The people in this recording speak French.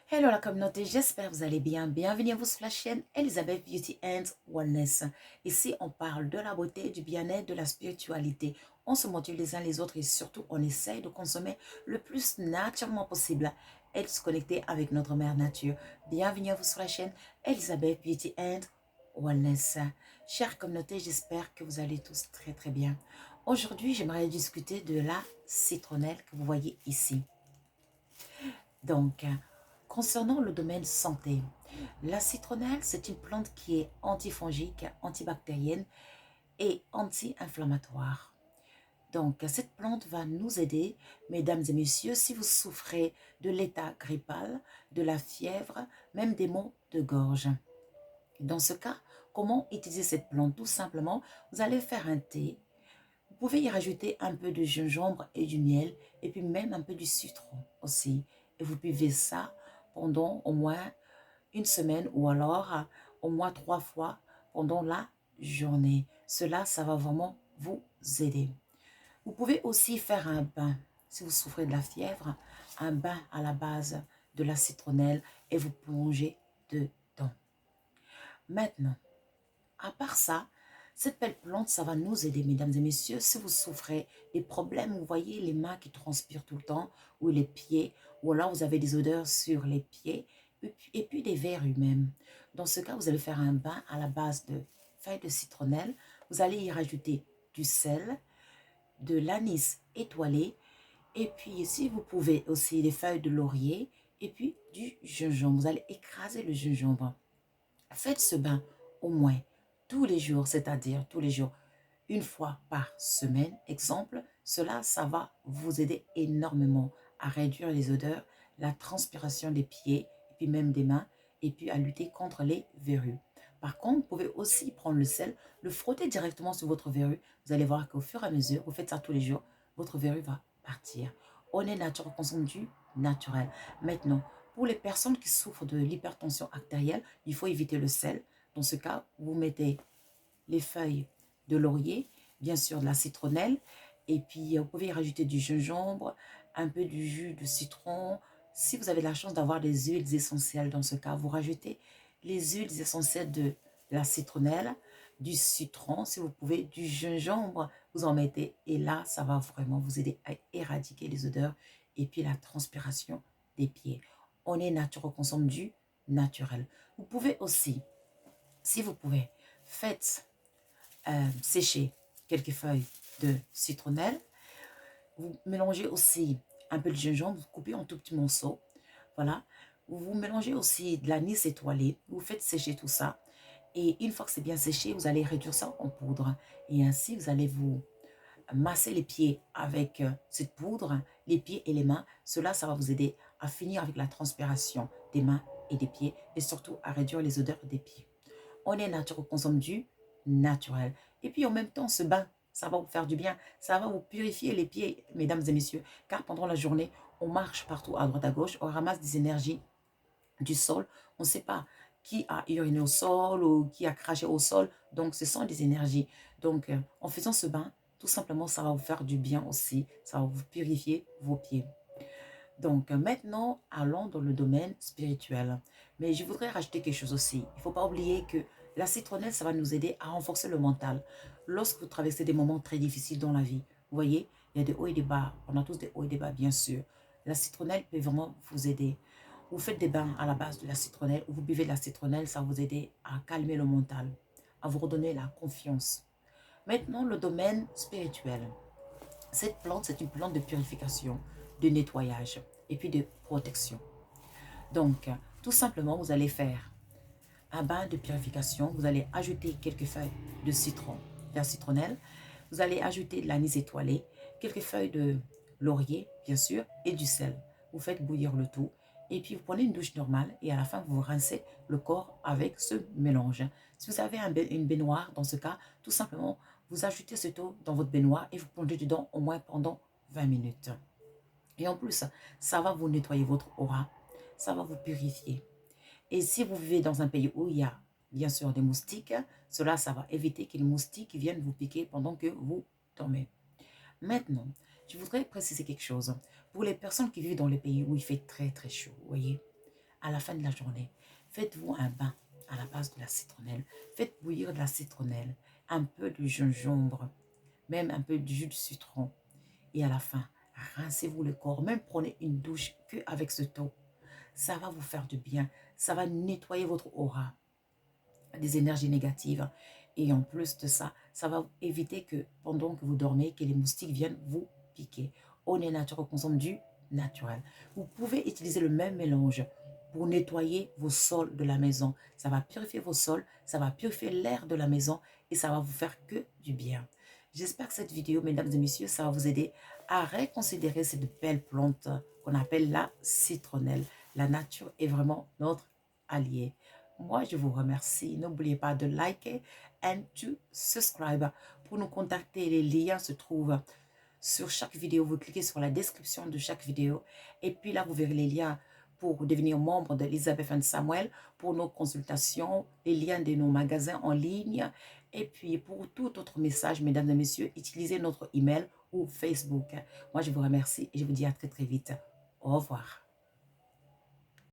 Hello la communauté, j'espère que vous allez bien. Bienvenue à vous sur la chaîne Elizabeth Beauty and Wellness. Ici, on parle de la beauté, du bien-être, de la spiritualité. On se motive les uns les autres et surtout, on essaye de consommer le plus naturellement possible et de se connecter avec notre mère nature. Bienvenue à vous sur la chaîne Elizabeth Beauty and Wellness. Chère communauté, j'espère que vous allez tous très bien. Aujourd'hui, j'aimerais discuter de la citronnelle que vous voyez ici. Donc, concernant le domaine santé, la citronnelle, c'est une plante qui est antifongique, antibactérienne et anti-inflammatoire. Donc, cette plante va nous aider, mesdames et messieurs, si vous souffrez de l'état grippal, de la fièvre, même des maux de gorge. Dans ce cas, comment utiliser cette plante? Tout simplement, vous allez faire un thé. Vous pouvez y rajouter un peu de gingembre et du miel, et puis même un peu du citron aussi. Et vous buvez ça pendant au moins une semaine ou alors au moins 3 fois pendant la journée. Cela, ça va vraiment vous aider. Vous pouvez aussi faire un bain, si vous souffrez de la fièvre, un bain à la base de la citronnelle et vous plongez dedans. Maintenant, à part ça, cette belle plante, ça va nous aider, mesdames et messieurs, si vous souffrez des problèmes, vous voyez les mains qui transpirent tout le temps, ou les pieds, ou alors vous avez des odeurs sur les pieds, et puis des verrues même. Dans ce cas, vous allez faire un bain à la base de feuilles de citronnelle. Vous allez y rajouter du sel, de l'anis étoilé, et puis ici, vous pouvez aussi des feuilles de laurier, et puis du gingembre. Vous allez écraser le gingembre. Faites ce bain au moins tous les jours, c'est-à-dire tous les jours, une fois par semaine. Exemple, cela, ça va vous aider énormément à réduire les odeurs, la transpiration des pieds, et puis même des mains, et puis à lutter contre les verrues. Par contre, vous pouvez aussi prendre le sel, le frotter directement sur votre verrue. Vous allez voir qu'au fur et à mesure, vous faites ça tous les jours, votre verrue va partir. On est nature, on consomme du naturel. Maintenant, pour les personnes qui souffrent de l'hypertension artérielle, il faut éviter le sel. Dans ce cas, vous mettez les feuilles de laurier, bien sûr de la citronnelle, et puis vous pouvez y rajouter du gingembre, un peu du jus de citron. Si vous avez la chance d'avoir des huiles essentielles, dans ce cas, vous rajoutez les huiles essentielles de la citronnelle, du citron, si vous pouvez, du gingembre, vous en mettez, et là, ça va vraiment vous aider à éradiquer les odeurs et puis la transpiration des pieds. On est nature, on consomme du naturel. Vous pouvez aussi, si vous pouvez, faites sécher quelques feuilles de citronnelle. Vous mélangez aussi un peu de gingembre, vous coupez en tout petits morceaux. Voilà. Vous mélangez aussi de l'anis étoilé. Vous faites sécher tout ça. Et une fois que c'est bien séché, vous allez réduire ça en poudre. Et ainsi, vous allez vous masser les pieds avec cette poudre, les pieds et les mains. Cela, ça va vous aider à finir avec la transpiration des mains et des pieds et surtout à réduire les odeurs des pieds. On est nature, on consomme du naturel. Et puis en même temps, ce bain, ça va vous faire du bien. Ça va vous purifier les pieds, mesdames et messieurs. Car pendant la journée, on marche partout à droite à gauche, on ramasse des énergies du sol. On ne sait pas qui a uriné au sol ou qui a craché au sol. Donc, ce sont des énergies. Donc, en faisant ce bain, tout simplement, ça va vous faire du bien aussi. Ça va vous purifier vos pieds. Donc, maintenant, allons dans le domaine spirituel. Mais je voudrais rajouter quelque chose aussi. Il ne faut pas oublier que la citronnelle, ça va nous aider à renforcer le mental. Lorsque vous traversez des moments très difficiles dans la vie, vous voyez, il y a des hauts et des bas. On a tous des hauts et des bas, bien sûr. La citronnelle peut vraiment vous aider. Vous faites des bains à la base de la citronnelle ou vous buvez de la citronnelle, ça va vous aider à calmer le mental, à vous redonner la confiance. Maintenant, le domaine spirituel. Cette plante, c'est une plante de purification, de nettoyage et puis de protection. Donc, tout simplement, vous allez faire un bain de purification. Vous allez ajouter quelques feuilles de citron, de la citronnelle. Vous allez ajouter de l'anis étoilé, quelques feuilles de laurier, bien sûr, et du sel. Vous faites bouillir le tout. Et puis, vous prenez une douche normale et à la fin, vous rincez le corps avec ce mélange. Si vous avez une baignoire, dans ce cas, tout simplement, vous ajoutez cette eau dans votre baignoire et vous plongez dedans au moins pendant 20 minutes. Et en plus, ça va vous nettoyer votre aura, ça va vous purifier. Et si vous vivez dans un pays où il y a bien sûr des moustiques, cela, ça va éviter que les moustiques viennent vous piquer pendant que vous dormez. Maintenant, je voudrais préciser quelque chose. Pour les personnes qui vivent dans les pays où il fait très chaud, vous voyez, à la fin de la journée, faites-vous un bain à la base de la citronnelle. Faites bouillir de la citronnelle, un peu de gingembre, même un peu de jus de citron. Et à la fin, rincez-vous le corps. Même prenez une douche qu'avec ce taux. Ça va vous faire du bien. Ça va nettoyer votre aura des énergies négatives. Et en plus de ça, ça va éviter que pendant que vous dormez, que les moustiques viennent vous piquer. On est nature, on consomme du naturel. Vous pouvez utiliser le même mélange pour nettoyer vos sols de la maison. Ça va purifier vos sols, ça va purifier l'air de la maison et ça va vous faire que du bien. J'espère que cette vidéo, mesdames et messieurs, ça va vous aider à reconsidérer cette belle plante qu'on appelle la citronnelle. La nature est vraiment notre allié. Moi, je vous remercie. N'oubliez pas de liker and to subscribe. Pour nous contacter, les liens se trouvent sur chaque vidéo. Vous cliquez sur la description de chaque vidéo. Et puis là, vous verrez les liens pour devenir membre d'Elizabeth and Samuel, pour nos consultations, les liens de nos magasins en ligne. Et puis, pour tout autre message, mesdames et messieurs, utilisez notre email ou Facebook. Moi, je vous remercie et je vous dis à très, très vite. Au revoir.